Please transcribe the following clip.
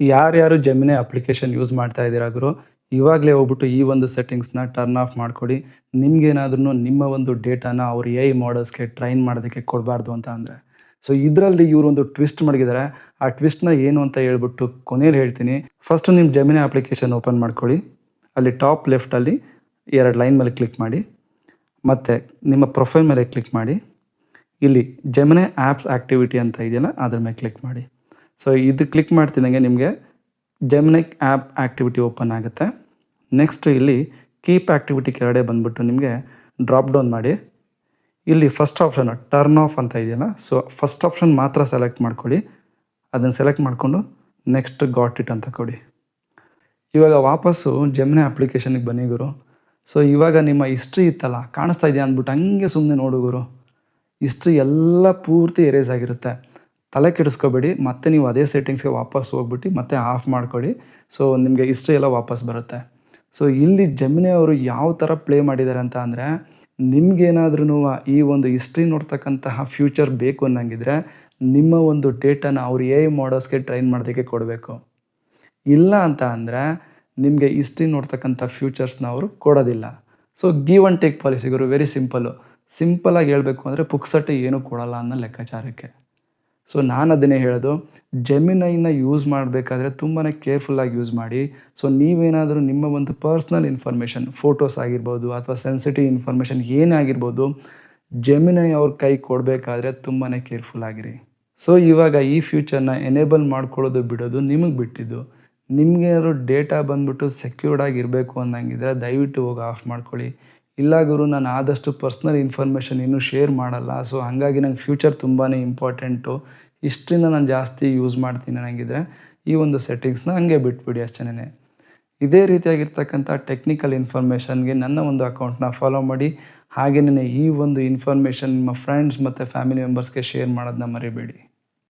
ಯಾರ್ಯಾರು gemini application use ಮಾಡ್ತಾ ಇದ್ದೀರಾ ಗುರು, ಇವಾಗಲೇ ಹೋಗ್ಬಿಟ್ಟು ಈ ಒಂದು ಸೆಟ್ಟಿಂಗ್ಸ್‌ನ ಟರ್ನ್ ಆಫ್ ಮಾಡ್ಕೊಡಿ. ನಿಮ್ಗೇನಾದ್ರೂ ನಿಮ್ಮ ಒಂದು ಡೇಟಾನ ಅವ್ರು ಎಐ ಮಾಡಲ್ಸ್‌ಗೆ ಟ್ರೈನ್ ಮಾಡೋದಕ್ಕೆ ಕೊಡಬಾರ್ದು ಅಂತ ಅಂದರೆ. ಸೊ ಇದರಲ್ಲಿ ಇವರೊಂದು ಟ್ವಿಸ್ಟ್ ಮಡಗಿದ್ದಾರೆ. ಆ ಟ್ವಿಸ್ಟ್‌ನ ಏನು ಅಂತ ಹೇಳ್ಬಿಟ್ಟು ಕೊನೆಯಲ್ಲಿ ಹೇಳ್ತೀನಿ. ಫಸ್ಟು ನಿಮ್ಮ ಜೆಮಿನಿ ಅಪ್ಲಿಕೇಶನ್ ಓಪನ್ ಮಾಡ್ಕೊಳ್ಳಿ. ಅಲ್ಲಿ ಟಾಪ್ ಲೆಫ್ಟಲ್ಲಿ 2 ಲೈನ್ ಮೇಲೆ ಕ್ಲಿಕ್ ಮಾಡಿ. ಮತ್ತು ನಿಮ್ಮ ಪ್ರೊಫೈಲ್ ಮೇಲೆ ಕ್ಲಿಕ್ ಮಾಡಿ. ಇಲ್ಲಿ ಜೆಮಿನಿ ಆ್ಯಪ್ಸ್ ಆ್ಯಕ್ಟಿವಿಟಿ ಅಂತ ಇದೆಯಲ್ಲ ಅದ್ರ ಮೇಲೆ ಕ್ಲಿಕ್ ಮಾಡಿ. ಸೊ ಇದು ಕ್ಲಿಕ್ ಮಾಡ್ತಿದ್ದಂಗೆ ನಿಮಗೆ ಜೆಮಿನಿ ಆ್ಯಪ್ ಆ್ಯಕ್ಟಿವಿಟಿ ಓಪನ್ ಆಗುತ್ತೆ. ನೆಕ್ಸ್ಟ್ ಇಲ್ಲಿ ಕೀಪ್ ಆ್ಯಕ್ಟಿವಿಟಿ ಕೆಳಗಡೆ ಬಂದುಬಿಟ್ಟು ನಿಮಗೆ ಡ್ರಾಪ್ ಡೌನ್ ಮಾಡಿ. ಇಲ್ಲಿ ಫಸ್ಟ್ ಆಪ್ಷನ್ ಟರ್ನ್ ಆಫ್ ಅಂತ ಇದೆಯಲ್ಲ, ಸೊ ಫಸ್ಟ್ ಆಪ್ಷನ್ ಮಾತ್ರ ಸೆಲೆಕ್ಟ್ ಮಾಡ್ಕೊಳ್ಳಿ. ಅದನ್ನು ಸೆಲೆಕ್ಟ್ ಮಾಡಿಕೊಂಡು ನೆಕ್ಸ್ಟ್ ಗಾಟ್ ಇಟ್ ಅಂತ ಕೊಡಿ. ಇವಾಗ ವಾಪಸ್ಸು ಜೆಮಿನಿ ಅಪ್ಲಿಕೇಶನಿಗೆ ಬನ್ನಿ ಗುರು. ಸೊ ಇವಾಗ ನಿಮ್ಮ ಹಿಸ್ಟ್ರಿ ಇತ್ತಲ್ಲ, ಕಾಣಿಸ್ತಾ ಇದೆಯಾ ಅಂದ್ಬಿಟ್ಟು ಹಂಗೆ ಸುಮ್ಮನೆ ನೋಡು ಗುರು. ಹಿಸ್ಟ್ರಿ ಎಲ್ಲ ಪೂರ್ತಿ ಎರೇಸ್ ಆಗಿರುತ್ತೆ. ತಲೆ ಕೆಡಿಸ್ಕೋಬೇಡಿ, ಮತ್ತೆ ನೀವು ಅದೇ ಸೆಟ್ಟಿಂಗ್ಸ್ಗೆ ವಾಪಸ್ ಹೋಗ್ಬಿಟ್ಟು ಮತ್ತೆ ಆಫ್ ಮಾಡ್ಕೊಳ್ಳಿ. ಸೊ ನಿಮಗೆ ಹಿಸ್ಟ್ರಿ ಎಲ್ಲ ವಾಪಸ್ ಬರುತ್ತೆ. ಸೊ ಇಲ್ಲಿ ಜೆಮಿನಿ ಅವರು ಯಾವ ಥರ ಪ್ಲೇ ಮಾಡಿದ್ದಾರೆ ಅಂತ ಅಂದರೆ, ನಿಮಗೇನಾದ್ರೂ ಈ ಒಂದು ಹಿಸ್ಟ್ರಿ ನೋಡ್ತಕ್ಕಂತಹ ಫ್ಯೂಚರ್ ಬೇಕು ಅನ್ನಂಗಿದ್ರೆ ನಿಮ್ಮ ಒಂದು ಡೇಟಾನ ಅವ್ರು ಎ ಐ ಮಾಡಲ್ಸ್ಗೆ ಟ್ರೈನ್ ಮಾಡೋದಕ್ಕೆ ಕೊಡಬೇಕು. ಇಲ್ಲ ಅಂತ ಅಂದರೆ ನಿಮಗೆ ಹಿಸ್ಟ್ರಿ ನೋಡ್ತಕ್ಕಂಥ ಫ್ಯೂಚರ್ಸ್ನ ಅವರು ಕೊಡೋದಿಲ್ಲ. ಸೊ ಗಿವ್ ಆ್ಯಂಡ್ ಟೇಕ್ ಪಾಲಿಸಿಗರು ವೆರಿ ಸಿಂಪಲಾಗಿ ಹೇಳಬೇಕು ಅಂದರೆ ಪುಕ್ಸಟ್ಟೆ ಏನೂ ಕೊಡಲ್ಲ ಅನ್ನೋ ಲೆಕ್ಕಾಚಾರಕ್ಕೆ. ಸೊ ನಾನು ಅದನ್ನೇ ಹೇಳೋದು, ಜೆಮಿನೈನ ಯೂಸ್ ಮಾಡಬೇಕಾದ್ರೆ ತುಂಬಾ ಕೇರ್ಫುಲ್ಲಾಗಿ ಯೂಸ್ ಮಾಡಿ. ಸೊ ನೀವೇನಾದರೂ ನಿಮ್ಮ ಒಂದು ಪರ್ಸ್ನಲ್ ಇನ್ಫಾರ್ಮೇಷನ್, ಫೋಟೋಸ್ ಆಗಿರ್ಬೋದು ಅಥವಾ ಸೆನ್ಸಿಟಿವ್ ಇನ್ಫಾರ್ಮೇಷನ್ ಏನೇ ಆಗಿರ್ಬೋದು, ಜೆಮಿನೈ ಅವ್ರ ಕೈ ಕೊಡಬೇಕಾದ್ರೆ ತುಂಬಾ ಕೇರ್ಫುಲ್ ಆಗಿರಿ. ಸೊ ಇವಾಗ ಈ ಫ್ಯೂಚರ್ನ ಎನೇಬಲ್ ಮಾಡ್ಕೊಳ್ಳೋದು ಬಿಡೋದು ನಿಮಗೆ ಬಿಟ್ಟಿದ್ದು. ನಿಮಗೇನಾದ್ರು ಡೇಟಾ ಬಂದುಬಿಟ್ಟು ಸೆಕ್ಯೂರ್ಡ್ ಆಗಿರಬೇಕು ಅನ್ನಂಗಿದ್ರೆ ದಯವಿಟ್ಟು ಹೋಗಿ ಆಫ್ ಮಾಡ್ಕೊಳ್ಳಿ. ಇಲ್ಲ ಗುರು, ನಾನು ಆದಷ್ಟು ಪರ್ಸ್ನಲ್ ಇನ್ಫಾರ್ಮೇಷನ್ ಇನ್ನೂ ಶೇರ್ ಮಾಡಲ್ಲ, ಸೊ ಹಾಗಾಗಿ ನಂಗೆ ಫ್ಯೂಚರ್ ತುಂಬಾ ಇಂಪಾರ್ಟೆಂಟು, ಹಿಸ್ಟ್ರಿನ ನಾನು ಜಾಸ್ತಿ ಯೂಸ್ ಮಾಡ್ತೀನಿ ಅನ್ನಂಗಿದ್ರೆ ಈ ಒಂದು ಸೆಟ್ಟಿಂಗ್ಸ್ನ ಹಂಗೆ ಬಿಟ್ಬಿಡಿ ಅಷ್ಟೇ. ಇದೇ ರೀತಿಯಾಗಿರ್ತಕ್ಕಂಥ ಟೆಕ್ನಿಕಲ್ ಇನ್ಫಾರ್ಮೇಷನ್ಗೆ ನನ್ನ ಒಂದು ಅಕೌಂಟ್ನ ಫಾಲೋ ಮಾಡಿ. ಹಾಗೆಯೇ ಈ ಒಂದು ಇನ್ಫಾರ್ಮೇಷನ್ ನಿಮ್ಮ ಫ್ರೆಂಡ್ಸ್ ಮತ್ತು ಫ್ಯಾಮಿಲಿ ಮೆಂಬರ್ಸ್ಗೆ ಶೇರ್ ಮಾಡೋದನ್ನ ಮರಿಬೇಡಿ.